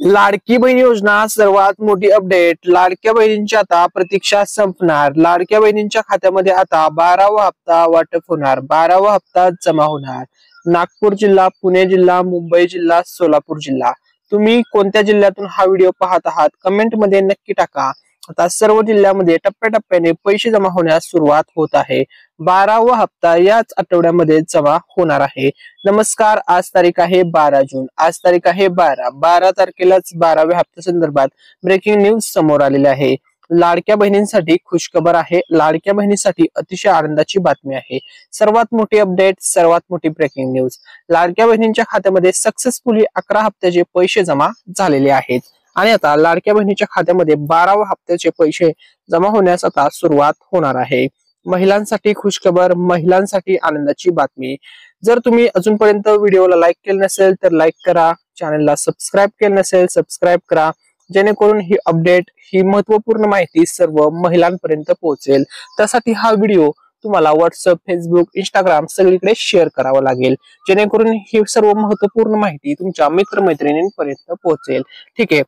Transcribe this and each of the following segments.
लाडकी बहीण योजना सर्वात मोठी अपडेट. लाडक्या बहिणींची आता प्रतीक्षा संपणार. लाडक्या बहिणींच्या खात्यामध्ये आता 12वा हप्ता वाटप होणार. 12वा हप्ता जमा होणार. नागपूर जिल्हा, पुणे जिल्हा, मुंबई जिल्हा, सोलापूर जिल्हा. तुम्ही कोणत्या जिल्ह्यातून हा व्हिडिओ पाहत आहात कमेंट मध्ये नक्की टाका. आता सर्व जिल्ह्यामध्ये टप्प्याटप्प्याने पैसे जमा होण्यास सुरुवात होत आहे. 12वा हप्ता याच आठवड्यामध्ये जमा होणार आहे. नमस्कार, आज तारीख आहे 12 जून. आज तारीख आहे 12 तारखेलाच 12व्या हप्त्या संदर्भात ब्रेकिंग न्यूज समोर आलेली आहे. लाडक्या बहिणींसाठी खुशखबर आहे. लाडक्या बहिणीसाठी अतिशय आनंदाची बातमी आहे. सर्वात मोठी अपडेट, सर्वात मोठी ब्रेकिंग न्यूज. लाडक्या बहिणींच्या खात्यामध्ये सक्सेसफुली 11 हप्त्याचे पैसे जमा झालेले आहेत आणि आता लाडक्या बहिणीच्या खात्यामध्ये 12व्या हप्त्याचे पैसे जमा होण्यास आता सुरुवात होणार आहे. महिलांसाठी खुशखबर, महिलांसाठी आनंदाची बातमी. जर तुम्ही अजूनपर्यंत व्हिडिओला लाईक केलं नसेल तर लाईक करा, चॅनलला सबस्क्राईब केलं नसेल सबस्क्राईब करा, जेणेकरून ही अपडेट, ही महत्वपूर्ण माहिती सर्व महिलांपर्यंत पोहोचेल. त्यासाठी हा व्हिडिओ तुम्हाला व्हॉट्सअप, फेसबुक, इंस्टाग्राम सगळीकडे शेअर करावं लागेल, जेणेकरून ही सर्व महत्वपूर्ण माहिती तुमच्या मित्रमैत्रिणींपर्यंत पोहोचेल. ठीक आहे.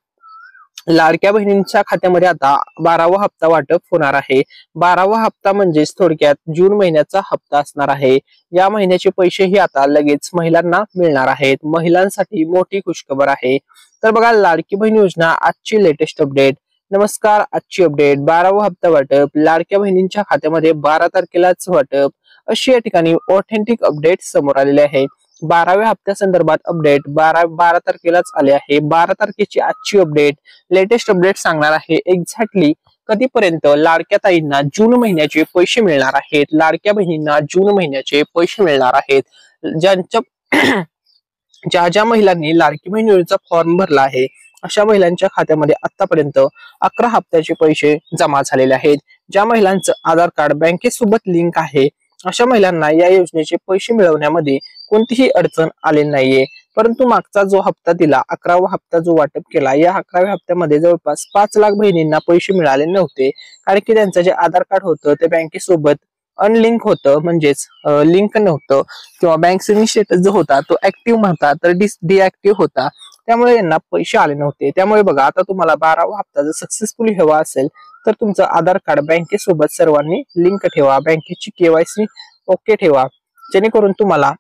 लाडक्या बहिणींच्या खात्यामध्ये आता 12वा हप्ता वाटप होणार आहे. 12वा हप्ता म्हणजेच थोडक्यात जून महिन्याचा हप्ता असणार आहे. या महिन्याचे पैसेही आता लगेच महिलांना मिळणार आहेत. महिलांसाठी मोठी खुशखबर आहे. तर बघा, लाडकी बहीण योजना आजची लेटेस्ट अपडेट. नमस्कार, आजची अपडेट 12वा हप्ता वाटप लाडक्या बहिणींच्या खात्यामध्ये 12 तारखेलाच वाटप, अशी या ठिकाणी ऑथेंटिक अपडेट समोर आलेली आहे. 12व्या हप्त्या संदर्भात अपडेट 12 तारखेलाच आले आहे. 12 तारखेची आजची अपडेट, लेटेस्ट अपडेट सांगणार आहे एक्झॅक्टली कधीपर्यंत लाडक्या ताईंना जून महिन्याचे पैसे मिळणार आहेत. लाडक्या बहिणींना जून महिन्याचे पैसे मिळणार आहेत. ज्या ज्या महिलांनी लाडकी बहीण योजनेचा फॉर्म भरला आहे अशा महिलांच्या खात्यामध्ये आतापर्यंत 11 हप्त्याचे पैसे जमा झालेले आहेत. ज्या महिलांचं आधार कार्ड बँकेसोबत लिंक आहे अशा महिलांना या योजनेचे पैसे मिळवण्यामध्ये कोणतीही अडचण आलेली नाहीये. परंतु मागचा जो हप्ता दिला, 11वा हप्ता जो वाटप केला, या 11व्या हप्त्यामध्ये जवळपास 5 लाख बहिणींना पैसे मिळाले नव्हते, कारण की त्यांचं जे आधार कार्ड होतं ते बँकेसोबत अनलिंक होतं, म्हणजेच लिंक नव्हतं, किंवा बँक सेव्हिंग स्टेटस जो होता तो ऍक्टिव्ह नव्हता तर डिऍक्टिव्ह होता, त्यामुळे यांना पैसे आले नव्हते. त्यामुळे बघा, आता तुम्हाला 12वा हप्ता जर सक्सेसफुली हवा असेल तर तुमचं आधार कार्ड बँकेसोबत सर्वांनी लिंक ठेवा, बँकेची केवायसी ओके ठेवा, जेणेकरून तुम्हाला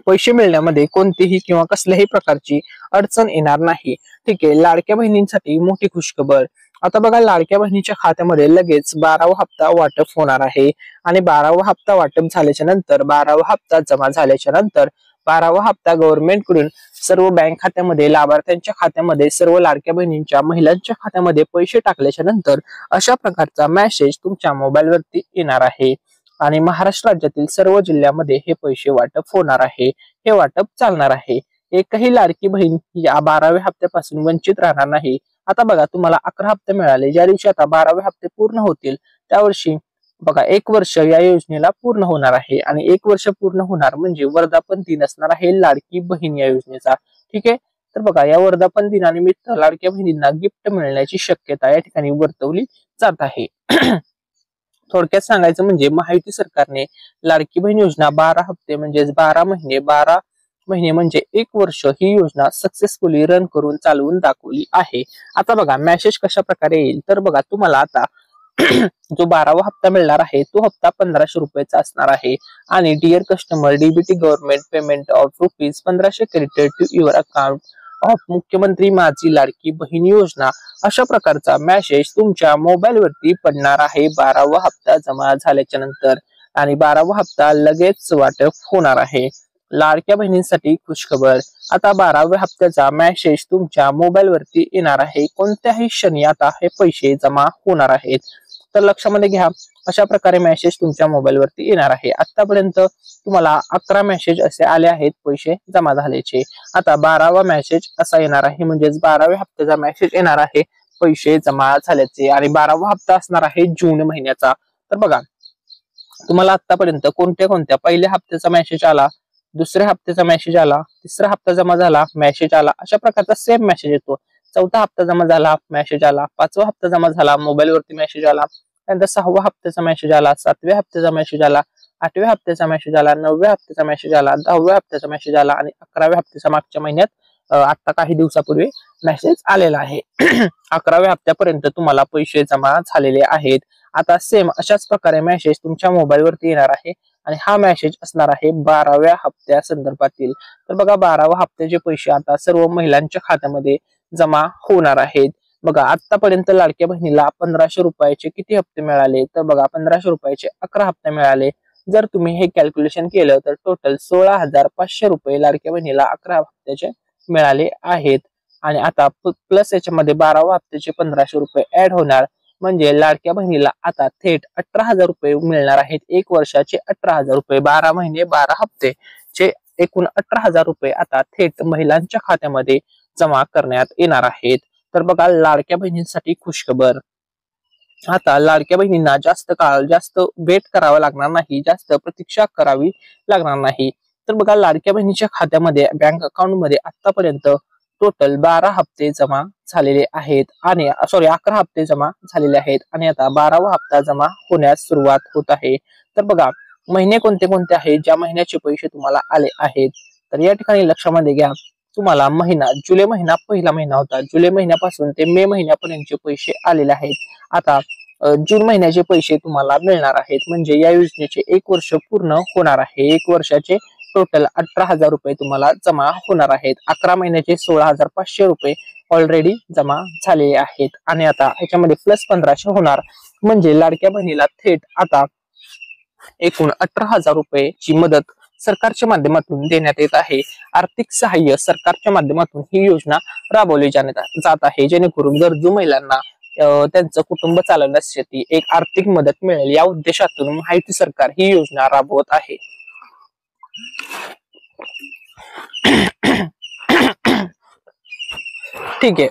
पैसे मिळण्यामध्ये कोणतीही किंवा कसल्याही प्रकारची अडचण येणार नाही. ठीक आहे. लाडक्या बहिणींसाठी मोठी खुशखबर. आता बघा, लाडक्या बहिणीच्या खात्यामध्ये लगेच 12वा हप्ता वाटप होणार आहे आणि 12वा हप्ता वाटप झाल्याच्या नंतर, 12वा हप्ता जमा झाल्याच्या नंतर 12वा हप्ता गव्हर्नमेंट कडून सर्व बँक खात्यामध्ये, लाभार्थ्यांच्या खात्यामध्ये, सर्व लाडक्या बहिणींच्या महिलांच्या खात्यामध्ये पैसे टाकल्याच्या नंतर अशा प्रकारचा मेसेज तुमच्या मोबाईलवरती येणार आहे आणि महाराष्ट्र राज्यातील सर्व जिल्ह्यामध्ये हे पैसे वाटप होणार आहे. हे वाटप चालणार आहे. एकही लाडकी बहीण या 12व्या हप्त्यापासून वंचित राहणार नाही. आता बघा, तुम्हाला 11 हप्ते मिळाले. ज्या दिवशी आता 12वे हप्ते पूर्ण होतील त्या वर्षी बघा 1 वर्ष या योजनेला पूर्ण होणार आहे आणि 1 वर्ष पूर्ण होणार म्हणजे वर्धापन दिन असणार आहे लाडकी बहीण या योजनेचा. ठीक आहे. तर बघा, या वर्धापन दिनानिमित्त लाडक्या बहिणींना गिफ्ट मिळण्याची शक्यता या ठिकाणी वर्तवली जात आहे. थोडक्यात सांगायचं म्हणजे महायुती सरकारने लाडकी बहीण योजना 12 हप्ते म्हणजेच 12 महिने म्हणजे 1 वर्ष ही योजना सक्सेसफुली रन करून चालवून दाखवली आहे. आता बघा, मेसेज कशा प्रकारे येईल तर बघा, तुम्हाला आता जो 12वा हप्ता मिळणार आहे तो हप्ता 1500 रुपयाचा असणार आहे आणि dear customer, DBT government payment of ₹1500 credited to your account of मुख्यमंत्री माझी लाडकी बहीण योजना, अशा प्रकारचा मेसेज तुमच्या मोबाईल वरती पडणार आहे 12वा हप्ता जमा झाल्याच्या नंतर आणि 12वा हप्ता लगेच वाटप होणार आहे. लाडक्या बहिणींसाठी खुशखबर. आता 12व्या हप्त्याचा मेसेज तुमच्या मोबाईल वरती येणार आहे. कोणत्याही क्षणी आता हे पैसे जमा होणार आहेत. तर लक्षामध्ये घ्या, अशा प्रकारे मेसेज तुमच्या मोबाईल वरती येणार आहे. आतापर्यंत तुम्हाला 11 मेसेज असे आले आहेत पैसे जमा झाल्याचे. आता 12वा मेसेज असा येणार आहे, म्हणजेच 12व्या हप्त्याचा मेसेज येणार आहे पैसे जमा झाल्याचे आणि 12वा हप्ता असणार आहे जून महिन्याचा. तर बघा, तुम्हाला आतापर्यंत कोणत्या पहिल्या हप्त्याचा मेसेज आला, दुसऱ्या हप्त्याचा मेसेज आला, तिसरा हप्ता जमा झाला मेसेज आला, अशा प्रकारचा सेम मेसेज येतो. चौथा हप्ता जमा झाला मेसेज आला, 5वा हप्ता जमा झाला मोबाईल वरती मेसेज आला, त्यानंतर 6व्या हप्त्याचा मेसेज आला, 7व्या हप्त्याचा मेसेज आला, 8व्या हप्त्याचा मेसेज आला, 9व्या हप्त्याचा मेसेज आला, 10व्या हप्त्याचा मेसेज आला आणि 11व्या हप्त्याचा मागच्या महिन्यात आता काही दिवसापूर्वी मेसेज आलेला आहे. 11व्या हप्त्यापर्यंत तुम्हाला पैसे जमा झालेले आहेत. आता सेम अशाच प्रकारे मेसेज तुमच्या मोबाईलवरती येणार आहे आणि हा मेसेज असणार आहे 12व्या हप्त्या संदर्भातील. तर बघा 12व्या हप्त्याचे पैसे आता सर्व महिलांच्या खात्यामध्ये जमा होणार आहेत. बघा आतापर्यंत लाडक्या बहिणीला 1500 रुपयाचे किती हप्ते मिळाले, तर बघा 1500 रुपयाचे 11 हप्ते मिळाले. जर तुम्ही हे कॅल्क्युलेशन केलं तर टोटल 16,500 रुपये लाडक्या बहिणीला 11 हप्त्याचे मिळाले आहेत. आणि आता प्लस याच्यामध्ये 12व्या हप्त्याचे 1500 रुपये ऍड होणार, म्हणजे लाडक्या बहिणीला आता थेट 18,000 रुपये मिळणार आहेत. एक वर्षाचे 18,000 रुपये, 12 महिने 12 हप्ते चे एकूण 18,000 रुपये आता थेट महिलांच्या खात्यामध्ये जमा करण्यात येणार आहेत. तर बघा लाडक्या बहिणींसाठी खुशखबर, आता लाडक्या बहिणींना जास्त काळ जास्त वेट करावा लागणार नाही, जास्त प्रतीक्षा करावी लागणार नाही. तर बघा लाडक्या बहिणीच्या खात्यामध्ये बँक अकाउंट मध्ये आतापर्यंत टोटल 12 हप्ते जमा झालेले आहेत आणि 11 हप्ते जमा झालेले आहेत आणि आता 12वा हप्ता जमा होण्यास सुरुवात होत आहे. तर बघा महिने कोणते कोणते आहेत ज्या महिन्याचे पैसे तुम्हाला आले आहेत, तर या ठिकाणी लक्षामध्ये घ्या. तुम्हाला महिना जुलै महिना पहिला महिना होता, जुलै महिन्यापासून ते मे महिन्यापर्यंतचे पैसे आलेले आहेत. आता जून महिन्याचे पैसे तुम्हाला मिळणार आहेत, म्हणजे या योजनेचे 1 वर्ष पूर्ण होणार आहे. 1 वर्षाचे टोटल 18,000 रुपये तुम्हाला जमा होणार आहेत. 11 महिन्याचे 16,500 रुपये ऑलरेडी जमा झालेले आहेत आणि आता याच्यामध्ये प्लस 1500 होणार, म्हणजे लाडक्या बहिणीला थेट आता एकूण 18,000 रुपयेची मदत सरकारच्या माध्यमातून देण्यात येत आहे. आर्थिक सहाय्य सरकारच्या माध्यमातून ही योजना राबवली जात आहे, जेणेकरून गरजू महिलांना त्यांचं कुटुंब चालवण्यासाठी एक आर्थिक मदत मिळेल, या उद्देशातून माहिती सरकार ही योजना राबवत आहे. ठीक आहे.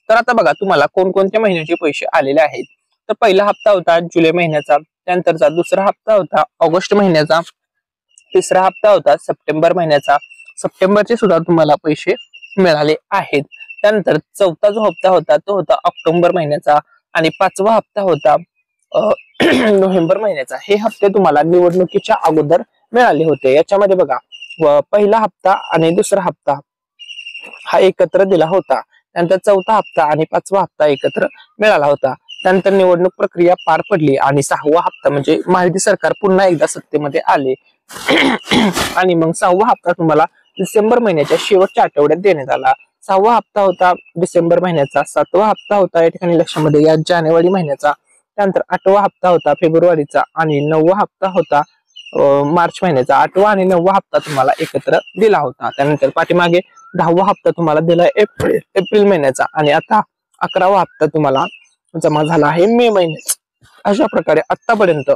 तर आता बघा तुम्हाला कोणकोणत्या महिन्याचे पैसे आलेले आहेत. तर पहिला हप्ता होता जुलै महिन्याचा, त्यानंतरचा दुसरा हप्ता होता ऑगस्ट महिन्याचा, तिसरा हप्ता होता सप्टेंबर महिन्याचा, सप्टेंबरचे सुद्धा तुम्हाला पैसे मिळाले आहेत. त्यानंतर चौथा जो हप्ता होता तो होता ऑक्टोबर महिन्याचा आणि 5वा हप्ता होता नोव्हेंबर महिन्याचा. हे हप्ते तुम्हाला निवडणुकीच्या अगोदर मिळाले होते. याच्यामध्ये बघा पहिला हप्ता आणि दुसरा हप्ता हा एकत्र दिला होता, त्यानंतर चौथा हप्ता आणि 5वा हप्ता एकत्र मिळाला होता. त्यानंतर निवडणूक प्रक्रिया पार पडली आणि 6वा हप्ता म्हणजे माहिती सरकार पुन्हा एकदा सत्तेमध्ये आले आणि मग 6वा हप्ता तुम्हाला डिसेंबर महिन्याच्या शेवटच्या आठवड्यात देण्यात आला. 6वा हप्ता होता डिसेंबर महिन्याचा, 7वा हप्ता होता या ठिकाणी लक्षामध्ये या जानेवारी महिन्याचा, त्यानंतर 8वा हप्ता होता फेब्रुवारीचा आणि 9वा हप्ता होता मार्च महिन्याचा. 8वा आणि 9वा हप्ता तुम्हाला एकत्र दिला होता. त्यानंतर पाठीमागे 10वा हप्ता तुम्हाला दिला एप्रिल महिन्याचा आणि आता 11वा हप्ता तुम्हाला जमा झाला आहे मे महिन्याचा. अशा प्रकारे आतापर्यंत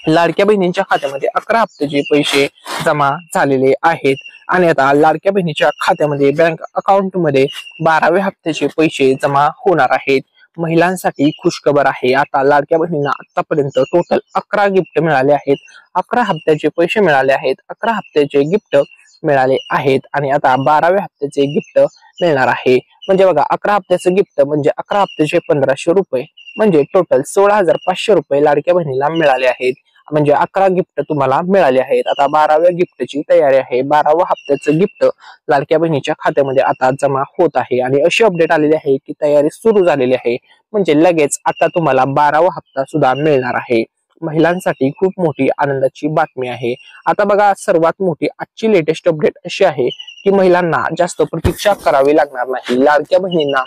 लाडक्या बहिणींच्या खात्यामध्ये 11 हप्त्याचे पैसे जमा झालेले आहेत आणि आता लाडक्या बहिणीच्या खात्यामध्ये बँक अकाउंट मध्ये 12व्या हप्त्याचे पैसे जमा होणार आहेत. महिलांसाठी खुशखबर आहे, आता लाडक्या बहिणींना आतापर्यंत टोटल 11 गिफ्ट मिळाले आहेत. 11 हप्त्याचे पैसे मिळाले आहेत, 11 हप्त्याचे गिफ्ट मिळाले आहेत आणि आता 12व्या हप्त्याचे गिफ्ट मिळणार आहे. म्हणजे बघा 11 हप्त्याचं गिफ्ट म्हणजे 11 हप्त्याचे 1500 रुपये, म्हणजे टोटल 16,500 रुपये लाडक्या बहिणीला मिळाले आहेत. म्हणजे 11 गिफ्ट तुम्हाला मिळाले आहेत. आता 12व्या गिफ्टची तयारी आहे. 12वा हप्त्याचं गिफ्ट लाडक्या बहिणीच्या खात्यामध्ये आता जमा होत आहे आणि अशी अपडेट आलेली आहे की तयारी सुरू झालेली आहे, म्हणजे लगेच आता तुम्हाला 12वा हप्ता सुद्धा मिळणार आहे. महिलांसाठी खूप मोठी आनंदाची बातमी आहे. आता बघा सर्वात मोठी आजची लेटेस्ट अपडेट अशी आहे की महिलांना जास्त प्रतीक्षा करावी लागणार नाही, लाडक्या बहिणींना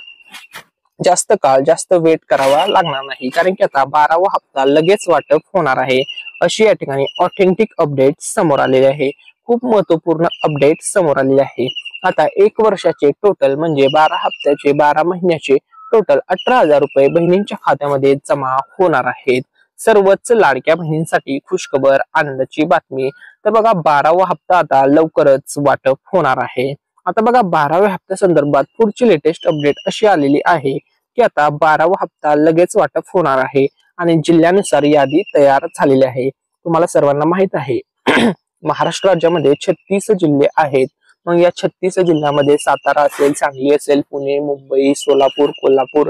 जास्त काळ जास्त वेट करावा लागणार नाही, कारण की आता 12वा हप्ता लगेच वाटप होणार आहे. अशी या ठिकाणी ऑथेंटिक अपडेट समोर आलेली आहे. खूप महत्वपूर्ण अपडेट समोर आलेली आहे. आता 1 वर्षाचे टोटल म्हणजे 12 हप्त्याचे 12 महिन्याचे टोटल 18,000 रुपये बहिणींच्या खात्यामध्ये जमा होणार आहेत. सर्वच लाडक्या बहिणींसाठी खुशखबर, आनंदाची बातमी. तर बघा 12वा हप्ता आता लवकरच वाटप होणार आहे. आता बघा 12व्या हप्त्या संदर्भात पुढची लेटेस्ट अपडेट अशी आलेली आहे की आता 12वा हप्ता लगेच वाटप होणार आहे आणि जिल्ह्यानुसार यादी तयार झालेली आहे. तुम्हाला सर्वांना माहित आहे महाराष्ट्र राज्यामध्ये 36 जिल्हे आहेत. मग या 36 जिल्ह्यामध्ये सातारा असेल, सांगली असेल, पुणे, मुंबई, सोलापूर, कोल्हापूर,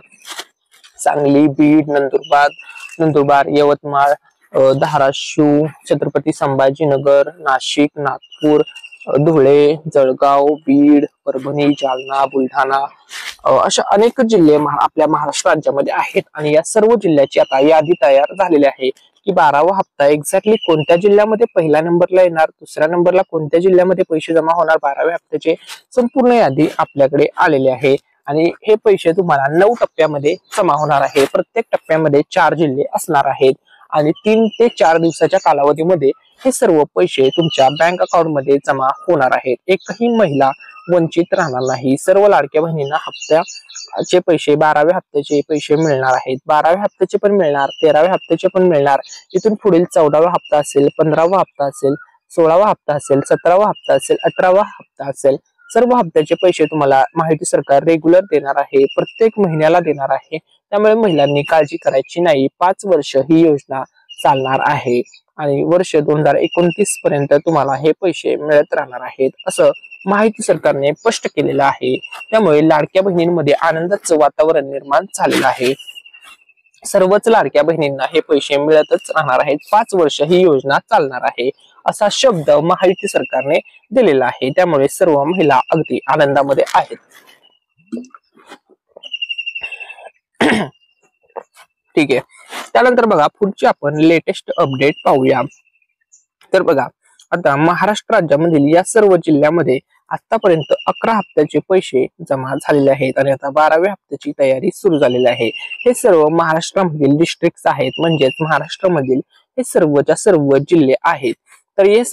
सांगली, बीड, नंदुरबार, यवतमाळ, धाराशिव, छत्रपती संभाजीनगर, नाशिक, नागपूर, धुळे, जळगाव, बीड, परभणी, जालना, बुलढाणा अशा अनेक जिल्हे आपल्या महाराष्ट्र राज्यामध्ये आहेत आणि या सर्व जिल्ह्याची आता यादी तयार झालेली आहे की 12वा हप्ता एक्झॅक्टली कोणत्या जिल्ह्यामध्ये पहिल्या नंबरला येणार, दुसऱ्या नंबरला कोणत्या जिल्ह्यामध्ये पैसे जमा होणार, 12व्या हप्त्याचे संपूर्ण यादी आपल्याकडे आलेली आहे आणि हे पैसे तुम्हाला 9 टप्प्यामध्ये जमा होणार आहे। प्रत्येक टप्प्यामध्ये 4 जिल्हे असणार आहेत आणि 3 ते 4 दिवसाच्या कालावधीमध्ये हे सर्व पैसे तुमच्या बँक अकाउंट मध्ये जमा होणार आहेत। एकही महिला वंचित राहणार नाही। सर्व लाडक्या बहिणींना हप्त्याचे पैसे 12व्या हप्त्याचे पैसे मिळणार आहेत। 12व्या हप्त्याचे पण मिळणार, 13व्या हप्त्याचे पण मिळणार। इथून पुढील 14वा हप्ता असेल, 15वा हप्ता असेल, 16वा हप्ता असेल, 17वा हप्ता असेल, 18वा हप्ता असेल, सर्व हप्त्याचे पैसे तुम्हाला माहिती सरकार रेग्युलर देणार आहे, प्रत्येक महिन्याला देणार आहे। त्यामुळे महिलांनी काळजी करायची नाही। 5 वर्ष ही योजना चालणार आहे आणि वर्ष 2029 पर्यंत तुम्हाला हे पैसे मिळत राहणार आहेत असं माहिती सरकारने स्पष्ट केलेलं आहे। त्यामुळे लाडक्या बहिणींमध्ये आनंदाचं वातावरण निर्माण झालेलं आहे। सर्वच लाडक्या बहिणींना हे पैसे मिळतच राहणार आहेत। 5 वर्ष ही योजना चालणार आहे असा शब्द माहिती सरकारने दिलेला आहे। त्यामुळे सर्व महिला अगदी आनंदामध्ये आहेत। ठीक आहे, त्यानंतर बघा पुढची आपण लेटेस्ट अपडेट पाहूया। तर बघा आता महाराष्ट्र राज्यामधील या सर्व जिल्ह्यामध्ये आतापर्यंत 11 हप्त्याचे पैसे जमा झालेले आहेत आणि आता 12व्या हप्त्याची तयारी सुरू झालेली आहे। हे सर्व महाराष्ट्रामधील डिस्ट्रिक्ट आहेत, म्हणजेच महाराष्ट्रामधील हे सर्वच्या सर्व जिल्हे आहेत। तर हे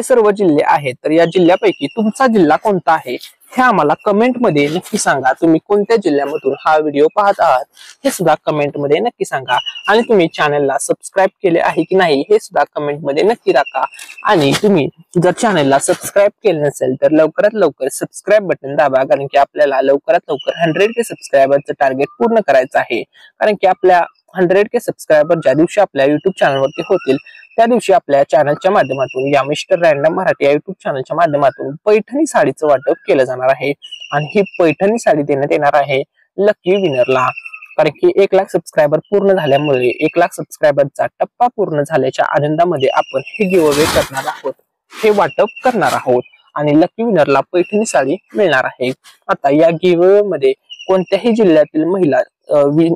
सर्व जिल्हे आहेत। तर या जिल्ह्यापैकी तुमचा जिल्हा कोणता आहे हे आम्हाला कमेंट मध्ये नक्की सांगा। तुम्ही कोणत्या जिल्ह्यामधून हा व्हिडिओ पाहत आहात हे सुद्धा कमेंट मध्ये नक्की सांगा आणि तुम्ही चॅनलला सबस्क्राईब केले आहे की नाही हे सुद्धा कमेंट मध्ये नक्की टाका। आणि तुम्ही जर चॅनलला सबस्क्राईब केले नसेल तर लवकरात लवकर सबस्क्राईब बटन दाबा, कारण की आपल्याला लवकरात लवकर 100K सबस्क्रायबरचं टार्गेट पूर्ण करायचं आहे। कारण की आपल्या 100K सबस्क्रायबर ज्या दिवशी आपल्या युट्यूब चॅनलवरती होतील त्या दिवशी आपल्या चॅनलच्या माध्यमातून या मिस्टर रँडम मराठी या युट्यूब चॅनलच्या माध्यमातून पैठणी साडीचं वाटप केलं जाणार आहे आणि ही पैठणी साडी देण्यात येणार आहे लकी विनरला। कारण की 1 लाख सबस्क्रायबर पूर्ण झाल्यामुळे 1 लाख सबस्क्रायबरचा टप्पा पूर्ण झाल्याच्या आनंदामध्ये आपण हे गिव्ह अवे करणार आहोत, हे वाटप करणार आहोत आणि लकी विनरला पैठणी साडी मिळणार आहे। आता या गिव्ह अवे मध्ये कोणत्याही जिल्ह्यातील महिला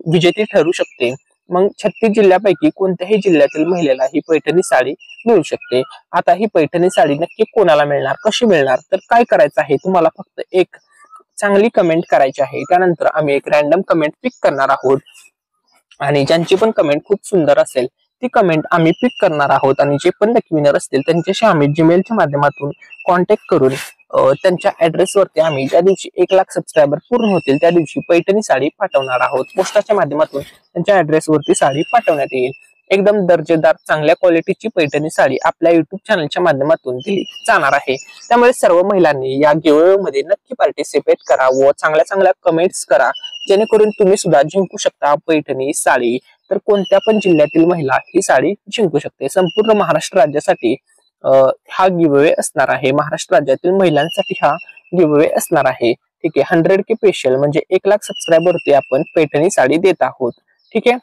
विजेती ठरू शकते। मग 36 जिल्ह्यापैकी कोणत्याही जिल्ह्यातील महिलेला ही पैठणी साडी मिळू शकते। आता ही पैठणी साडी नक्की कोणाला मिळणार, कशी मिळणार, तर काय करायचं आहे, तुम्हाला फक्त एक चांगली कमेंट करायची आहे। त्यानंतर आम्ही एक रॅन्डम कमेंट पिक करणार आहोत आणि ज्यांची पण कमेंट खूप सुंदर असेल ती कमेंट आम्ही पिक करणार आहोत आणि जे पण लकी विनर असतील त्यांच्याशी आम्ही जीमेलच्या माध्यमातून कॉन्टॅक्ट करून त्यांच्या ऍड्रेसवरती आम्ही ज्या दिवशी 1 लाख सबस्क्रायबर पूर्ण होतील त्या दिवशी पैठणी साडी पाठवणार आहोत। पोस्टाच्या माध्यमातून त्यांच्या ऍड्रेसवरती साडी पाठवण्यात येईल। एकदम दर्जेदार चांगल्या क्वालिटीची पैठणी साडी आपल्या युट्यूब चॅनलच्या माध्यमातून दिली जाणार आहे। त्यामुळे सर्व महिलांनी या गिव्ह मध्ये नक्की पार्टिसिपेट करा व चांगल्या चांगल्या कमेंट्स करा, जेणेकरून तुम्ही सुद्धा जिंकू शकता पैठणी साडी। तर कोणत्या पण जिल्ह्यातील महिला ही साडी जिंकू शकते। संपूर्ण महाराष्ट्र राज्यासाठी हा गिव्ह अवे असणार आहे। महाराष्ट्र राज्यातील महिलांसाठी हा गिव्ह अवे असणार आहे। ठीक आहे, 100K स्पेशल म्हणजे 1 लाख सबस्क्रायबरवरती आपण पैठणी साडी देत आहोत। ठीक आहे,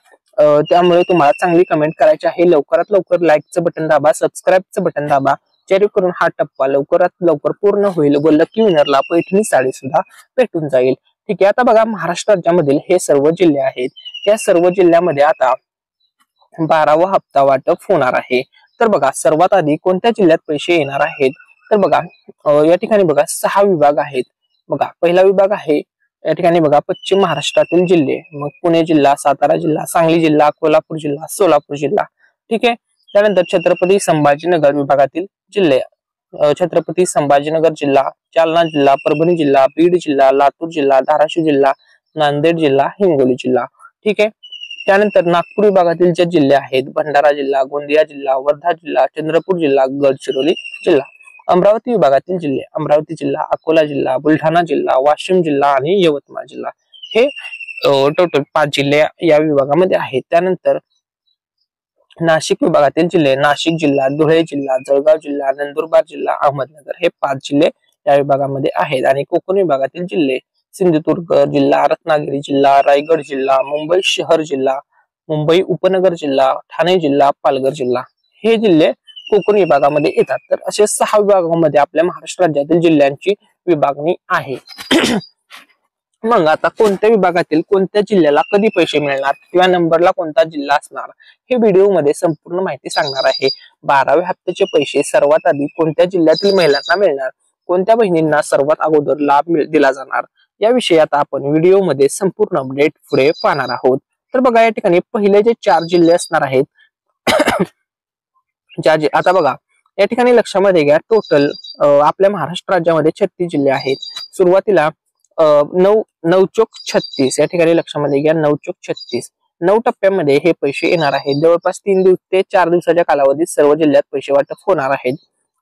त्यामुळे तुम्हाला चांगली कमेंट करायची आहे। लवकरात लवकर लाईकचं बटन दाबा, सबस्क्राईबचं बटन दाबा, जेणेकरून हा टप्पा लवकरात लवकर पूर्ण होईल व लकी विनरला पैठणी साडी सुद्धा भेटून जाईल। ठीक आहे, आता बघा महाराष्ट्र राज्यामधील हे सर्व जिल्हे आहेत। या सर्व जिल्ह्यामध्ये आता 12वा हप्ता वाटप होणार आहे। तर बघा सर्वात आधी कोणत्या जिल्ह्यात पैसे येणार आहेत, तर बघा या ठिकाणी बघा 6 विभाग आहेत। बघा पहिला विभाग आहे या ठिकाणी बघा पश्चिम महाराष्ट्रातील जिल्हे, मग पुणे जिल्हा, सातारा जिल्हा, सांगली जिल्हा, कोल्हापूर जिल्हा, सोलापूर जिल्हा। ठीक आहे, त्यानंतर छत्रपती संभाजीनगर विभागातील जिल्हे, छत्रपती संभाजीनगर जिल्हा, जालना जिल्हा, परभणी जिल्हा, बीड जिल्हा, लातूर जिल्हा, धाराशिव जिल्हा, नांदेड जिल्हा, हिंगोली जिल्हा। ठीक आहे, त्यानंतर नागपूर विभागातील जे जिल्हे आहेत भंडारा जिल्हा, गोंदिया जिल्हा, वर्धा जिल्हा, चंद्रपूर जिल्हा, गडचिरोली जिल्हा। अमरावती विभागातील जिल्हे अमरावती जिल्हा, अकोला जिल्हा, बुलढाणा जिल्हा, वाशिम जिल्हा आणि यवतमाळ जिल्हा। हे टोटल 5 जिल्हे या विभागामध्ये आहेत। त्यानंतर नाशिक विभागातील जिल्हे नाशिक जिल्हा, धुळे जिल्हा, जळगाव जिल्हा, नंदुरबार जिल्हा, अहमदनगर हे 5 जिल्हे या विभागामध्ये आहेत। आणि कोकण विभागातील जिल्हे सिंधुदुर्ग जिल्हा, रत्नागिरी जिल्हा, रायगड जिल्हा, मुंबई शहर जिल्हा, मुंबई उपनगर जिल्हा, ठाणे जिल्हा, पालघर जिल्हा हे जिल्हे कोकण विभागामध्ये येतात. तर असे 6 विभागामध्ये आपल्या महाराष्ट्र राज्यातील जिल्ह्यांची विभागणी आहे. मग आता कोणत्या विभागातील कोणत्या जिल्ह्याला कधी पैसे मिळणार किंवा नंबरला कोणता जिल्हा असणार हे व्हिडिओमध्ये संपूर्ण माहिती सांगणार आहे. 12व्या हप्त्याचे पैसे सर्वात आधी कोणत्या जिल्ह्यातील महिलांना मिळणार, कोणत्या बहिणींना सर्वात अगोदर लाभ दिला जाणार याविषयी आता आपण व्हिडिओमध्ये संपूर्ण अपडेट पुढे पाहणार आहोत. तर बघा, या ठिकाणी पहिले जे 4 जिल्हे असणार आहेत आता बघा या ठिकाणी लक्षामध्ये घ्या, टोटल आपल्या महाराष्ट्र राज्यामध्ये 36 जिल्हे आहेत. सुरुवातीला 9 चोक 36 या ठिकाणी लक्षामध्ये घ्या, 9 चोक 36 9 टप्प्यामध्ये हे पैसे येणार आहेत. जवळपास 3 दिवस ते 4 दिवसाच्या कालावधीत सर्व जिल्ह्यात पैसे वाटप होणार आहेत.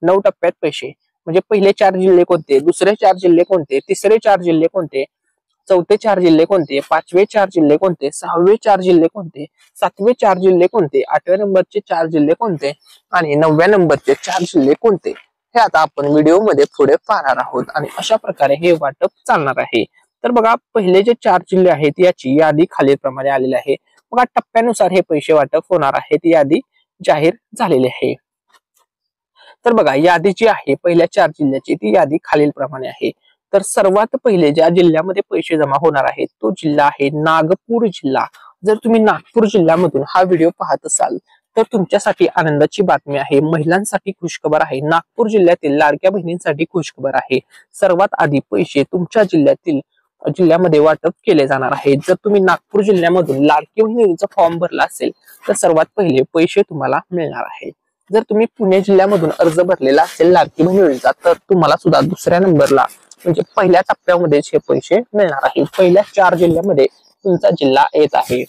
9 टप्प्यात पैसे म्हणजे पहिले 4 जिल्हे कोणते, दुसरे 4 जिल्हे कोणते, तिसरे 4 जिल्हे कोणते, चौथे 4 जिल्हे कोणते, 5वे 4 जिल्हे कोणते, 6वे 4 जिल्हे कोणते, 7वे 4 जिल्हे कोणते, 8व्या नंबरचे 4 जिल्हे कोणते आणि 9व्या नंबरचे 4 जिल्हे कोणते हे आता आपण व्हिडिओमध्ये पुढे पाहणार आहोत. आणि अशा प्रकारे हे वाटप चालणार आहे. तर बघा, पहिले जे 4 जिल्हे आहेत याची यादी खालीलप्रमाणे आलेली आहे. बघा, टप्प्यानुसार हे पैसे वाटप होणार आहेत. यादी जाहीर झालेली आहे. तर बघा, यादी जी आहे पहिल्या 4 जिल्ह्याची ती यादी खालीलप्रमाणे आहे. तर सर्वात पहिले ज्या जिल्ह्यामध्ये पैसे जमा होणार आहेत तो जिल्हा आहे नागपूर जिल्हा. जर तुम्ही नागपूर जिल्ह्यामधून हा व्हिडिओ पाहत असाल तर तुमच्यासाठी आनंदाची बातमी आहे, महिलांसाठी खुशखबर आहे. नागपूर जिल्ह्यातील लाडक्या बहिणींसाठी खुशखबर आहे. सर्वात आधी पैसे तुमच्या जिल्ह्यामध्ये वाटप केले जाणार आहेत. जर तुम्ही नागपूर जिल्ह्यामधून लाडकी बहीण योजनेचा फॉर्म भरला असेल तर सर्वात पहिले पैसे तुम्हाला मिळणार आहेत. जर तुम्ही पुणे जिल्ह्यामधून अर्ज भरलेला असेल लाडकी बहीण योजनेचा तर तुम्हाला सुद्धा दुसऱ्या नंबरला म्हणजे पहिल्या टप्प्यामध्ये हे पैसे मिळणार आहेत. पहिल्या 4 जिल्ह्यामध्ये तुमचा जिल्हा येत आहे.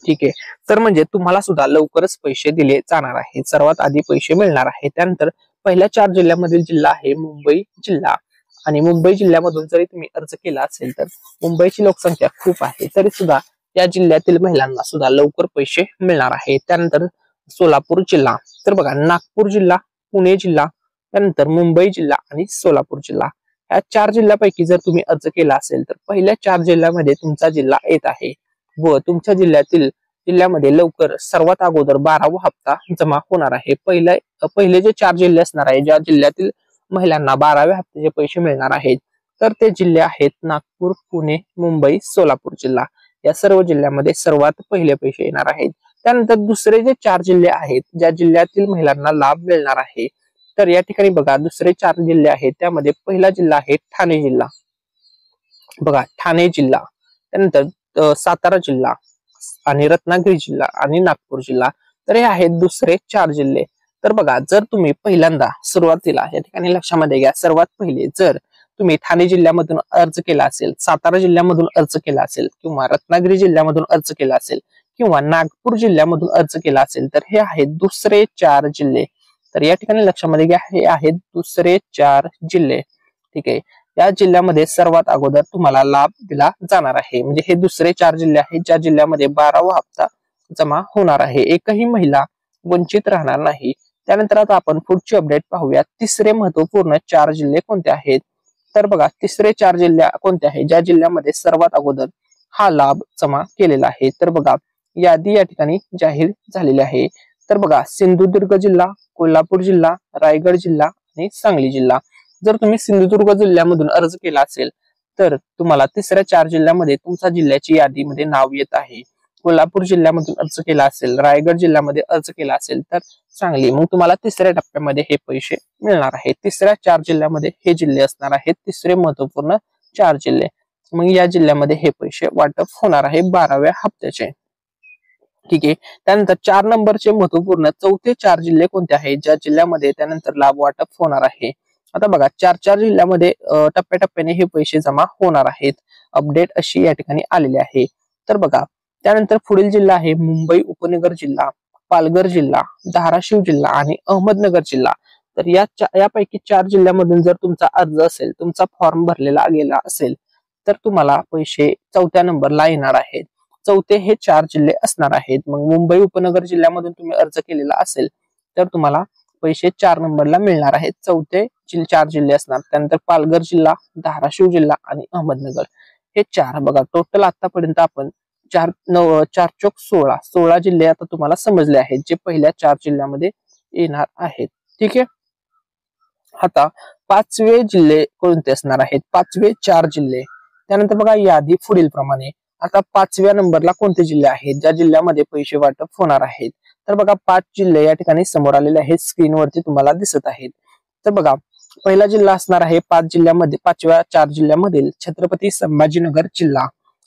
ठीक आहे, तर म्हणजे तुम्हाला सुद्धा लवकरच पैसे दिले जाणार आहेत. सर्वात आधी पैसे मिळणार आहेत. त्यानंतर पहिल्या 4 जिल्ह्यामधील जिल्हा आहे मुंबई जिल्हा. आणि मुंबई जिल्ह्यामधून जरी तुम्ही अर्ज केला असेल तर मुंबईची लोकसंख्या खूप आहे तरी सुद्धा या जिल्ह्यातील महिलांना सुद्धा लवकर पैसे मिळणार आहेत. त्यानंतर सोलापूर जिल्हा. तर बघा, नागपूर जिल्हा, पुणे जिल्हा, त्यानंतर मुंबई जिल्हा आणि सोलापूर जिल्हा या 4 जिल्ह्यापैकी जर तुम्ही अर्ज केला असेल तर पहिल्या 4 जिल्ह्यामध्ये तुमचा जिल्हा येत आहे व तुमच्या जिल्ह्यामध्ये लवकर सर्वात अगोदर 12वा हप्ता जमा होणार आहे. पहिले जे 4 जिल्हे असणार आहे ज्या जिल्ह्यातील महिलांना 12व्या हप्त्याचे पैसे मिळणार आहेत तर ते जिल्हे आहेत नागपूर, पुणे, मुंबई, सोलापूर जिल्हा. या सर्व जिल्ह्यामध्ये सर्वात पहिले पैसे येणार आहेत. त्यानंतर दुसरे जे 4 जिल्हे आहेत ज्या जिल्ह्यातील महिलांना लाभ मिळणार आहे तर या ठिकाणी बघा, दुसरे 4 जिल्हे आहेत त्यामध्ये पहिला जिल्हा आहे ठाणे जिल्हा. बघा, ठाणे जिल्हा, त्यानंतर सातारा जिल्हा आणि रत्नागिरी जिल्हा आणि नागपूर जिल्हा. तर हे आहेत दुसरे 4 जिल्हे. तर बघा, जर तुम्ही पहिल्यांदा सुरुवातीला या ठिकाणी लक्षामध्ये घ्या, सर्वात पहिले जर तुम्ही ठाणे जिल्ह्यामधून अर्ज केला असेल, सातारा जिल्ह्यामधून अर्ज केला असेल किंवा रत्नागिरी जिल्ह्यामधून अर्ज केला असेल किंवा नागपूर जिल्ह्यामधून अर्ज केला असेल तर हे आहेत दुसरे 4 जिल्हे. तर या ठिकाणी लक्षामध्ये घ्या, हे आहेत दुसरे 4 जिल्हे. ठीक आहे, या जिल्ह्यामध्ये सर्वात अगोदर तुम्हाला लाभ दिला जाणार आहे. म्हणजे हे दुसरे 4 जिल्हे आहेत ज्या जिल्ह्यामध्ये 12वा हप्ता जमा होणार आहे. एकही महिला वंचित राहणार नाही. त्यानंतर आता आपण पुढची अपडेट पाहूया. तिसरे महत्वपूर्ण 4 जिल्हे कोणते आहेत. तर बघा, तिसरे 4 जिल्हे कोणते आहेत ज्या जिल्ह्यामध्ये सर्वात अगोदर हा लाभ जमा केलेला आहे. तर बघा, यादी या ठिकाणी जाहीर झालेली आहे. तर बघा, सिंधुदुर्ग जिल्हा, कोल्हापूर जिल्हा, रायगड जिल्हा आणि सांगली जिल्हा. जर तुम्ही सिंधुदुर्ग जिल्ह्यामधून अर्ज केला असेल तर तुम्हाला तिसऱ्या 4 जिल्ह्यामध्ये तुमच्या जिल्ह्याची यादीमध्ये नाव येत आहे. कोल्हापूर जिल्ह्यामधून अर्ज केला असेल, रायगड जिल्ह्यामध्ये अर्ज केला असेल तर सांगली, मग तुम्हाला तिसऱ्या टप्प्यामध्ये हे पैसे मिळणार आहेत. तिसऱ्या 4 जिल्ह्यामध्ये हे जिल्हे असणार आहेत तिसरे महत्वपूर्ण 4 जिल्हे. मग या जिल्ह्यामध्ये हे पैसे वाटप होणार आहे 12व्या हप्त्याचे. ठीक आहे, त्यानंतर 4 नंबरचे महत्वपूर्ण चौथे 4 जिल्हे कोणते आहेत ज्या जिल्ह्यामध्ये त्यानंतर लाभ वाटप होणार आहे. आता बघा, 4 जिल्ह्यामध्ये टप्प्याटप्प्याने हे पैसे जमा होणार आहेत. अपडेट अशी या ठिकाणी आलेली आहे. तर बघा, त्यानंतर पुढील जिल्हा आहे मुंबई उपनगर जिल्हा, पालघर जिल्हा, धाराशिव जिल्हा आणि अहमदनगर जिल्हा. तर यापैकी 4 जिल्ह्यामधून जर तुमचा अर्ज असेल, तुमचा फॉर्म भरलेला गेला असेल तर तुम्हाला पैसे 4थ्या नंबरला येणार आहेत. चौथे हे 4 जिल्हे असणार आहेत. मग मुंबई उपनगर जिल्ह्यामधून तुम्ही अर्ज केलेला असेल तर तुम्हाला पैसे 4 नंबरला मिळणार आहेत. चौथे 4 जिल्हे असणार. त्यानंतर पालघर जिल्हा, धाराशिव जिल्हा आणि अहमदनगर हे 4. बघा, टोटल आतापर्यंत आपण 4 चोक 16 जिल्हे आता तुम्हाला समजले आहेत जे पहिल्या 4 जिल्ह्यामध्ये येणार आहेत. ठीक आहे. आता 5वे जिल्हे कोणते असणार आहेत? 5वे 4 जिल्हे. त्यानंतर बघा यादी पुढील प्रमाणे. आता 5व्या नंबरला कोणते जिल्हे आहेत ज्या जिल्ह्यामध्ये पैसे वाटप होणार आहेत? तर बघा 5 जिल्हे या ठिकाणी समोर आलेले आहेत, स्क्रीनवरती तुम्हाला दिसत आहेत. तर बघा पहिला जिल्हा असणार आहे 5 जिल्ह्यामध्ये 5व्या 4 जिल्ह्यामधील छत्रपती संभाजीनगर जिल्हा,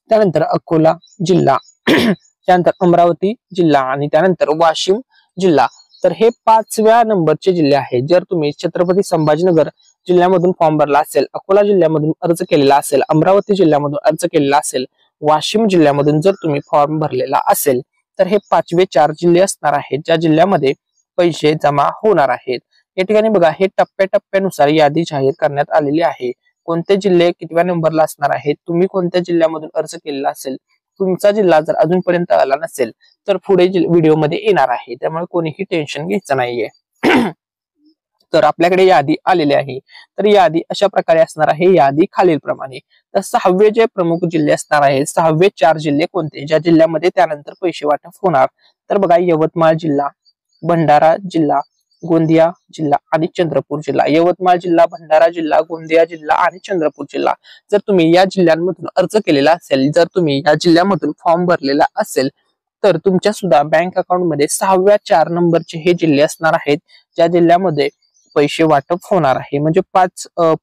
त्यानंतर अकोला जिल्हा, त्यानंतर अमरावती जिल्हा आणि त्यानंतर वाशिम जिल्हा. तर हे 5व्या नंबरचे जिल्हे आहेत. जर तुम्ही छत्रपती संभाजीनगर जिल्ह्यामधून फॉर्म भरला असेल, अकोला जिल्ह्यामधून अर्ज केलेला असेल, अमरावती जिल्ह्यामधून अर्ज केलेला असेल, वाशिम जिल्ह्यामधून जर तुम्ही फॉर्म भरलेला असेल, तर हे 5वे 4 जिल्हे असणार आहेत ज्या जिल्ह्यामध्ये पैसे जमा होणार आहेत. या ठिकाणी बघा हे टप्प्याटप्प्यानुसार यादी जाहीर करण्यात आलेली आहे. कोणते जिल्हे कितव्या नंबरला असणार आहेत, तुम्ही कोणत्या जिल्ह्यामधून अर्ज केलेला असेल, तुमचा जिल्हा जर अजूनपर्यंत आला नसेल तर पुढे व्हिडिओमध्ये येणार आहे, त्यामुळे कोणीही टेन्शन घ्यायचं नाहीये. तर आपल्याकडे यादी आलेली आहे. तर यादी अशा प्रकारे असणार आहे, यादी खालील प्रमाणे. तर 6वे जे प्रमुख जिल्हे असणार आहेत, 6वे 4 जिल्हे कोणते ज्या जिल्ह्यामध्ये त्यानंतर पैसे वाटप होणार? तर बघा यवतमाळ जिल्हा, भंडारा जिल्हा, गोंदिया जिल्हा आणि चंद्रपूर जिल्हा. यवतमाळ जिल्हा, भंडारा जिल्हा, गोंदिया जिल्हा आणि चंद्रपूर जिल्हा. जर तुम्ही या जिल्ह्यांमधून अर्ज केलेला असेल, जर तुम्ही या जिल्ह्यामधून फॉर्म भरलेला असेल, तर तुमच्या सुद्धा बँक अकाउंट मध्ये 6व्या 4 नंबरचे हे जिल्हे असणार आहेत ज्या जिल्ह्यामध्ये पैसे वाटप होणार आहे. म्हणजे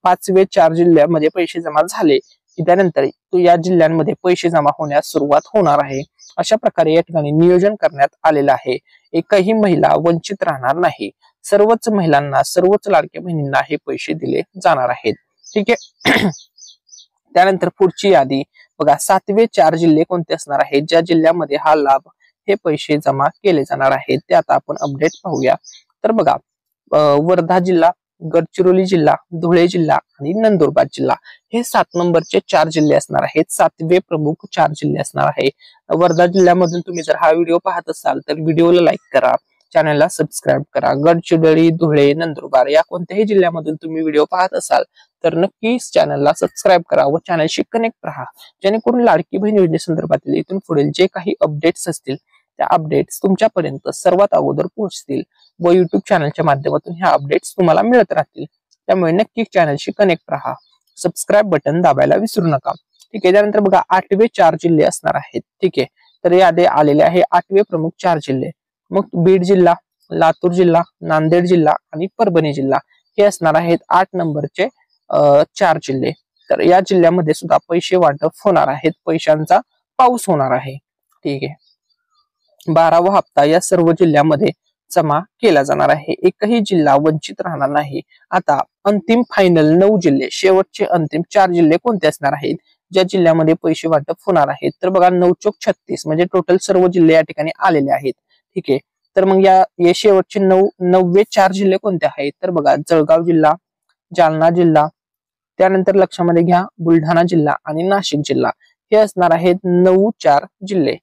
5वे 4 जिल्ह्यामध्ये पैसे जमा झाले की त्यानंतर या जिल्ह्यांमध्ये पैसे जमा होण्यास सुरुवात होणार आहे. अशा प्रकारे या ठिकाणी नियोजन करण्यात आलेलं आहे. एकही महिला वंचित राहणार नाही. सर्वच महिलांना, सर्वच लाडक्या बहिणींना हे पैसे दिले जाणार आहेत. ठीक आहे. त्यानंतर पुढची यादी बघा 7वे 4 जिल्हे कोणते असणार आहेत ज्या जिल्ह्यामध्ये हा लाभ, हे पैसे जमा केले जाणार आहेत, ते आता आपण अपडेट पाहूया. तर बघा वर्धा जिल्हा, गडचिरोली जिल्हा, धुळे जिल्हा आणि नंदुरबार जिल्हा हे 7 नंबरचे 4 जिल्हे असणार आहेत. 7वे प्रमुख 4 जिल्हे असणार आहे. वर्धा जिल्ह्यामधून तुम्ही जर हा व्हिडिओ पाहत असाल तर व्हिडिओला लाईक करा, चॅनलला सबस्क्राईब करा. गडचिरोली, धुळे, नंदुरबार या कोणत्याही जिल्ह्यामधून तुम्ही व्हिडिओ पाहत असाल तर नक्कीच चॅनलला सबस्क्राईब करा व चॅनलशी कनेक्ट राहा, जेणेकरून लाडकी बहीण योजनेसंदर्भातील इथून पुढील जे काही अपडेट्स असतील त्या अपडेट्स तुमच्यापर्यंत सर्वात अगोदर पोहोचतील व युट्यूब चॅनलच्या माध्यमातून ह्या अपडेट्स तुम्हाला मिळत राहतील. त्यामुळे नक्की चॅनलशी कनेक्ट राहा, सबस्क्राईब बटन दाबायला विसरू नका. ठीक आहे. त्यानंतर बघा 8वे 4 जिल्हे असणार आहेत. ठीक आहे. तर यादी आलेले आहे 8वे प्रमुख 4 जिल्हे. मग बीड जिल्हा, लातूर जिल्हा, नांदेड जिल्हा आणि परभणी जिल्हा हे असणार आहेत 8 नंबरचे 4 जिल्हे. तर या जिल्ह्यामध्ये सुद्धा पैसे वाटप होणार आहेत, पैशांचा पाऊस होणार आहे. ठीक आहे. 12वा हप्ता या सर्व जिल्ह्यामध्ये जमा केला जाणार आहे. एकही जिल्हा वंचित राहणार नाही. आता अंतिम फायनल 9 जिल्हे, शेवटचे अंतिम 4 जिल्हे कोणते असणार आहेत ज्या जिल्ह्यामध्ये पैसे वाटप होणार आहेत? तर बघा 9 चोक 36 म्हणजे टोटल सर्व जिल्हे या ठिकाणी आलेले आहेत. ठीक आहे. तर मग या शेवटचे 9वे 4 जिल्हे कोणते आहेत? तर बघा जळगाव जिल्हा, जालना जिल्हा, त्यानंतर लक्षामध्ये घ्या बुलढाणा जिल्हा आणि नाशिक जिल्हा हे असणार आहेत 9-4 जिल्हे.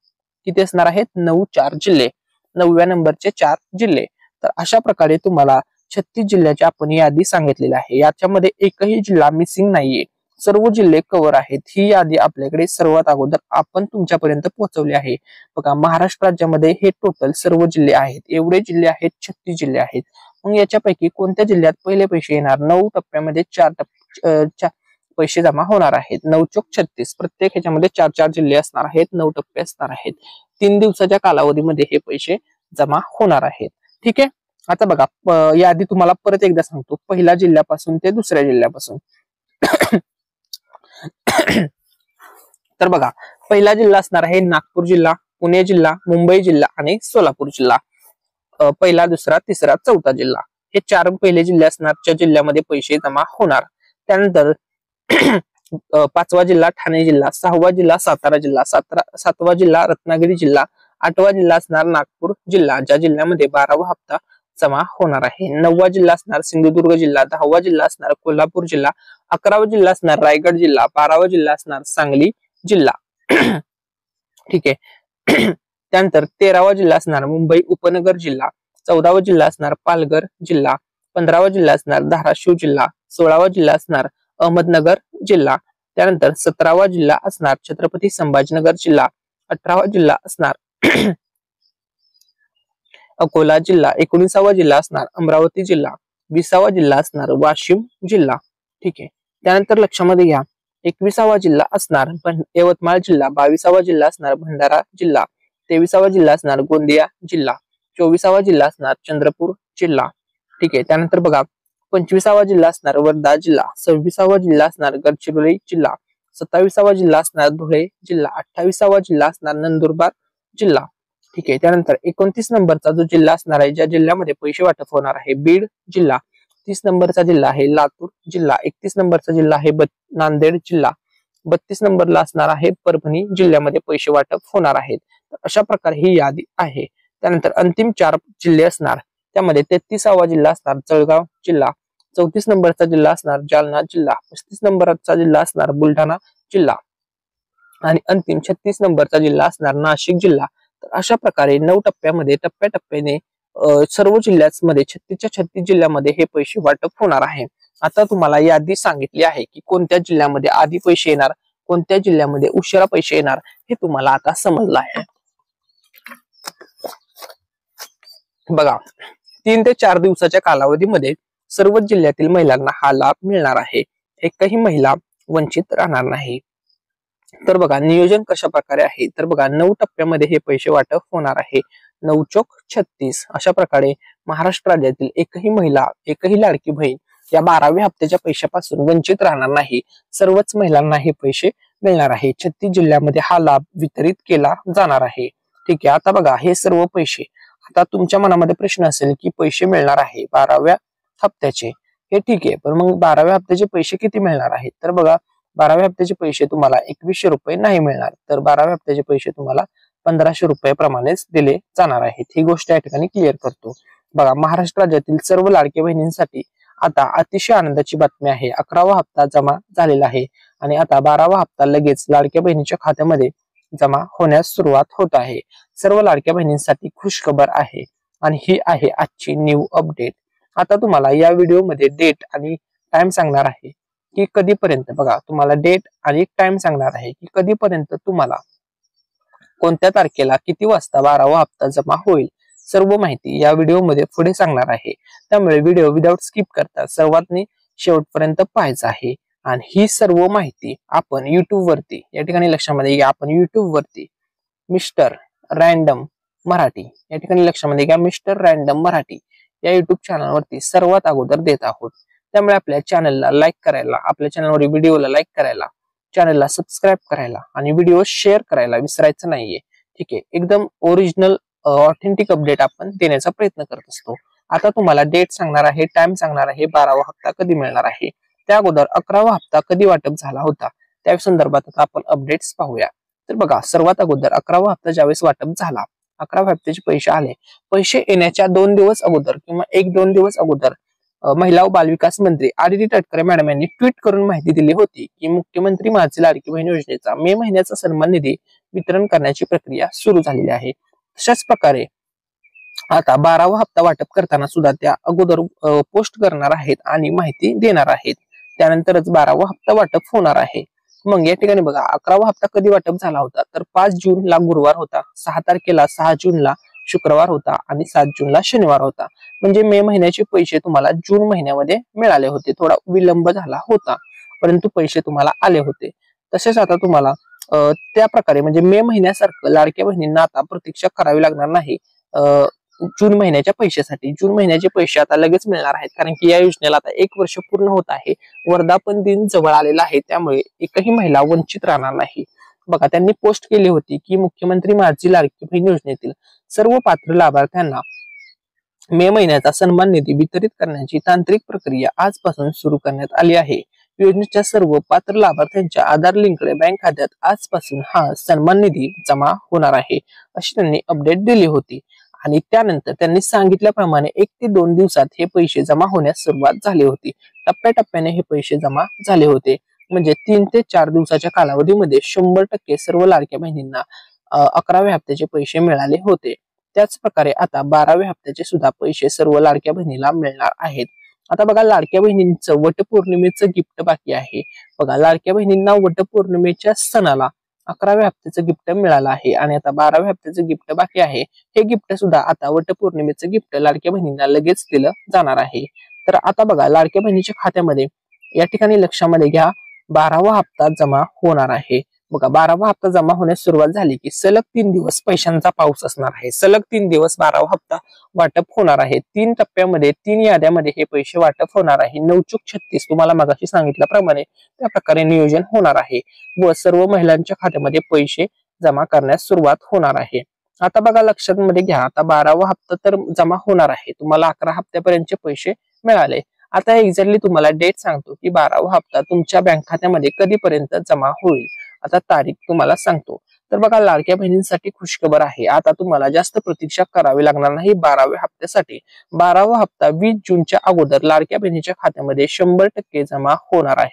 किती असणार आहेत? 9-4 जिल्हे, 9व्या नंबरचे 4 जिल्हे. तर अशा प्रकारे तुम्हाला 36 जिल्ह्याची आपण यादी सांगितलेली आहे. याच्यामध्ये एकही जिल्हा मिसिंग नाहीये, सर्व जिल्हे कव्हर आहेत. ही यादी आपल्याकडे सर्वात अगोदर आपण तुमच्यापर्यंत पोहोचवली आहे. बघा महाराष्ट्र राज्यामध्ये हे टोटल सर्व जिल्हे आहेत, एवढे जिल्हे आहेत, 36 जिल्हे आहेत. मग याच्यापैकी कोणत्या जिल्ह्यात पहिले पैसे येणार? 9 टप्प्यामध्ये 4 पैसे जमा होणार आहेत. 9 चोक 36 प्रत्येक ह्याच्यामध्ये 4-4 जिल्हे असणार आहेत, 9 टप्पे असणार आहेत. 3 दिवसाच्या कालावधीमध्ये हे पैसे जमा होणार आहेत. ठीक आहे. आता बघा यादी तुम्हाला परत एकदा सांगतो, पहिल्या जिल्ह्यापासून ते दुसऱ्या जिल्ह्यापासून. तर बघा पहिला जिल्हा असणार आहे नागपूर जिल्हा, पुणे जिल्हा, मुंबई जिल्हा आणि सोलापूर जिल्हा. पहिला, दुसरा, तिसरा, चौथा जिल्हा हे 4 पहिले जिल्हे असणार ज्या जिल्ह्यामध्ये पैसे जमा होणार. त्यानंतर 5वा जिल्हा ठाणे जिल्हा, 6वा जिल्हा सातारा जिल्हा, 7वा जिल्हा रत्नागिरी जिल्हा, 8वा जिल्हा असणार नागपूर जिल्हा ज्या जिल्ह्यामध्ये 12वा हप्ता जमा होणार आहे. 9वा जिल्हा असणार सिंधुदुर्ग जिल्हा, 10वा जिल्हा असणार कोल्हापूर जिल्हा, 11वा जिल्हा असणार रायगड जिल्हा, 12वा जिल्हा असणार सांगली जिल्हा. ठीक आहे. त्यानंतर 13वा जिल्हा असणार मुंबई उपनगर जिल्हा, 14वा जिल्हा असणार पालघर जिल्हा, 15वा जिल्हा असणार धाराशिव जिल्हा, 16वा जिल्हा असणार अहमदनगर जिल्हा, त्यानंतर 17वा जिल्हा असणार छत्रपती संभाजीनगर जिल्हा, 18वा जिल्हा असणार अकोला जिल्हा 19वा जिल्हा असणार अमरावती जिल्हा, 20वा जिल्हा असणार वाशिम जिल्हा. ठीक आहे. त्यानंतर लक्षामध्ये घ्या 21वा जिल्हा असणार यवतमाळ जिल्हा, 22वा जिल्हा असणार भंडारा जिल्हा, 23वा जिल्हा असणार गोंदिया जिल्हा, 24वा जिल्हा असणार चंद्रपूर जिल्हा. ठीक आहे. त्यानंतर बघा 25वा जिल्हा असणार वर्धा जिल्हा, 26वा जिल्हा असणार गडचिरोली जिल्हा, 27वा जिल्हा असणार धुळे जिल्हा, 28वा जिल्हा असणार नंदुरबार जिल्हा. ठीक आहे. त्यानंतर 29 नंबरचा जो जिल्हा असणार आहे, ज्या जिल्ह्यामध्ये पैसे वाटप होणार आहे, बीड जिल्हा. 30 नंबरचा जिल्हा आहे लातूर जिल्हा, 31 नंबरचा जिल्हा आहे नांदेड जिल्हा, 32 नंबरला असणार आहे परभणी जिल्ह्यामध्ये पैसे वाटप होणार आहेत. तर अशा प्रकारे ही यादी आहे. त्यानंतर अंतिम 4 जिल्हे असणार, त्यामध्ये 33वा जिल्हा असणार जळगाव जिल्हा, 34 नंबरचा जिल्हा असणार जालना जिल्हा, 35 नंबरचा जिल्हा असणार बुलढाणा जिल्हा आणि अंतिम 36 नंबरचा जिल्हा असणार नाशिक जिल्हा. तर अशा प्रकारे 9 टप्प्यामध्ये टप्प्याटप्प्याने सर्व जिल्ह्यांमध्ये 36 जिल्ह्यामध्ये हे पैसे वाटप होणार आहे. आता तुम्हाला यादी सांगितली आहे की कोणत्या जिल्ह्यामध्ये आधी पैसे येणार, कोणत्या जिल्ह्यामध्ये उशिरा पैसे येणार, हे तुम्हाला आता समजलं आहे. बघा 3 ते 4 दिवसाच्या कालावधीमध्ये सर्व जिल्ह्यातील महिलांना हा लाभ मिळणार आहे. एकही महिला वंचित राहणार नाही. तर बघा नियोजन कशा प्रकारे आहे, तर बघा 9 टप्प्यामध्ये हे पैसे वाटप होणार आहे. 9 चोक 36 अशा प्रकारे महाराष्ट्र राज्यातील एकही महिला, एकही लाडकी बहीण या 12व्या हप्त्याच्या पैशापासून वंचित राहणार नाही. सर्वच महिलांना हे पैसे मिळणार आहे. 36 जिल्ह्यामध्ये हा लाभ वितरित केला जाणार आहे. ठीक आहे. आता बघा हे सर्व पैसे, आता तुमच्या मनामध्ये प्रश्न असेल की पैसे मिळणार आहे 12व्या हप्त्याचे, हे ठीक आहे, पण मग 12व्या हप्त्याचे पैसे किती मिळणार आहेत, तर बघा 12व्या हप्त्याचे पैसे तुम्हाला 2100 रुपये नाही मिळणार, तर 12व्या हप्त्याचे पैसे तुम्हाला 1500 रुपये प्रमाणेच दिले जाणार आहेत. ही गोष्ट या ठिकाणी क्लिअर करतो. बघा महाराष्ट्र राज्यातील सर्व लाडक्या बहिणींसाठी आता अतिशय आनंदाची बातमी आहे. 11वा हप्ता जमा झालेला आहे आणि आता 12वा हप्ता लगेच लाडक्या बहिणीच्या खात्यामध्ये जमा होण्यास सुरुवात होत आहे. सर्व लाडक्या बहिणींसाठी खुशखबर आहे आणि ही आहे आजची न्यू अपडेट. आता तुम्हाला या व्हिडिओमध्ये डेट आणि टाइम सांगणार आहे की कधीपर्यंत, बघा तुम्हाला डेट आणि टाइम सांगणार आहे की कधीपर्यंत तुम्हाला कोणत्या तारखेला किती वाजता 12वा हप्ता जमा होईल. सर्व माहिती या व्हिडिओमध्ये पुढे सांगणार आहे. त्यामुळे व्हिडिओ विदाउट स्किप करता सर्वांनी शेवटपर्यंत पाहायचा आहे. आणि ही सर्व माहिती आपण युट्यूब वरती, या ठिकाणी लक्षामध्ये घ्या, आपण युट्यूब वरती मिस्टर रँडम मराठी, या ठिकाणी लक्षामध्ये घ्या, मिस्टर रँडम मराठी या युट्यूब चॅनलवरती सर्वात अगोदर देत आहोत. त्यामुळे आपल्या चॅनलला लाईक करायला, आपल्या चॅनलवरील व्हिडिओला लाईक करायला, चॅनलला सबस्क्राईब करायला आणि व्हिडिओ शेअर करायला विसरायचं नाहीये. ठीक आहे. एकदम ओरिजिनल ऑथेंटिक अपडेट आपण देण्याचा प्रयत्न करत असतो. आता तुम्हाला डेट सांगणार आहे, टाइम सांगणार आहे, 12वा हप्ता कधी मिळणार आहे. त्या अगोदर 11वा हप्ता कधी वाटप झाला होता त्या संदर्भात आता आपण अपडेट्स पाहूया. तर बघा सर्वात अगोदर 11वा हप्ता ज्यावेळेस वाटप झाला, 11व्या हप्त्याचे पैसे आले, पैसे येण्याच्या 2 दिवस अगोदर किंवा 1-2 दिवस अगोदर महिला व बालविकास मंत्री आदिती तटकरे मॅडम यांनी ट्विट करून माहिती दिली होती की मुख्यमंत्री माझी लाडकी बहीण योजनेचा मे महिन्याचा सन्मान निधी वितरण करण्याची प्रक्रिया सुरू झालेली आहे. तशाच प्रकारे आता 12वा हप्ता वाटप करताना सुद्धा त्या अगोदर पोस्ट करणार आहेत आणि माहिती देणार आहेत. त्यानंतरच 12वा हप्ता वाटप होणार आहे. मग या ठिकाणी बघा 11वा हप्ता कधी वाटप झाला होता, तर 5 जूनला गुरुवार होता, 6 तारखेला 6 जूनला शुक्रवार होता आणि 7 जूनला शनिवार होता. म्हणजे मे महिन्याचे पैसे तुम्हाला जून महिन्यामध्ये मिळाले होते. थोडा विलंब झाला होता परंतु पैसे तुम्हाला आले होते. तसेच आता तुम्हाला त्या प्रकारे म्हणजे मे महिन्यासारखं लाडक्या बहिणींना आता प्रतीक्षा करावी लागणार नाही जून महिन्याच्या पैशासाठी. जून महिन्याचे पैसे आता लगेच मिळणार आहेत, कारण की या योजनेला आता 1 वर्ष पूर्ण होत आहे. वर्धापन दिन जवळ आलेला आहे, त्यामुळे एकही महिला वंचित राहणार नाही. बघा त्यांनी पोस्ट केली होती की मुख्यमंत्री माझी लाडकी बहीण योजनेतील सर्व पात्र लाभार्थ्यांना मे महिन्याचा सन्मान निधी वितरित करण्याची तांत्रिक प्रक्रिया आजपासून सुरू करण्यात आली आहे. योजनेच्या सर्व पात्र लाभार्थ्यांच्या आधार लिंकड बँक खात्यात आजपासून हा सन्मान निधी जमा होणार आहे, अशी त्यांनी अपडेट दिली होती. आणि त्यानंतर त्यांनी सांगितल्याप्रमाणे 1 ते 2 दिवसात हे पैसे जमा होण्यास सुरुवात झाली होती. टप्प्याटप्प्याने हे पैसे जमा झाले होते. म्हणजे 3 ते 4 दिवसाच्या कालावधीमध्ये 100% सर्व लाडक्या बहिणींना 11व्या हप्त्याचे पैसे मिळाले होते. त्याच प्रकारे आता 12व्या हप्त्याचे सुद्धा पैसे सर्व लाडक्या बहिणीला मिळणार आहेत. आता बघा लाडक्या बहिणींचं वटपौर्णिमेचं गिफ्ट बाकी आहे. बघा लाडक्या बहिणींना वटपौर्णिमेच्या सणाला 11व्या हप्त्याचं गिफ्ट मिळालं आहे आणि आता 12व्या हप्त्याचं गिफ्ट बाकी आहे. हे गिफ्ट सुद्धा आता वटपौर्णिमेचं गिफ्ट लाडक्या बहिणींना लगेच दिलं जाणार आहे. तर आता बघा, लाडक्या बहिणीच्या खात्यामध्ये या ठिकाणी लक्षामध्ये घ्या, 12वा हप्ता जमा होणार आहे. बघा, 12वा हप्ता जमा होण्यास सुरुवात झाली की सलग 3 दिवस पैशांचा पाऊस असणार आहे. सलग 3 दिवस 12वा हप्ता वाटप होणार आहे. 3 टप्प्यामध्ये 3 याद्यामध्ये हे पैसे वाटप होणार आहे. 9×36 तुम्हाला मगाशी सांगितल्याप्रमाणे त्या प्रकारे नियोजन होणार आहे व सर्व महिलांच्या खात्यामध्ये पैसे जमा करण्यास सुरुवात होणार आहे. आता बघा, लक्षात मध्ये घ्या, आता 12वा हप्ता तर जमा होणार आहे. तुम्हाला 11 हप्त्यापर्यंतचे पैसे मिळाले. आता एक्झॅक्टली तुम्हाला डेट सांगतो की 12वा हप्ता तुमच्या बँक खात्यामध्ये कधीपर्यंत जमा होईल. आता तारीख तुम्हाला सांगतो. तर बघा, लाडक्या बहिणींसाठी खुशखबर आहे. आता तुम्हाला जास्त प्रतीक्षा करावी लागणार नाही 12व्या हप्त्यासाठी. 12वा हप्ता 20 जूनच्या अगोदर लाडक्या बहिणीच्या खात्यामध्ये 100% जमा होणार आहे.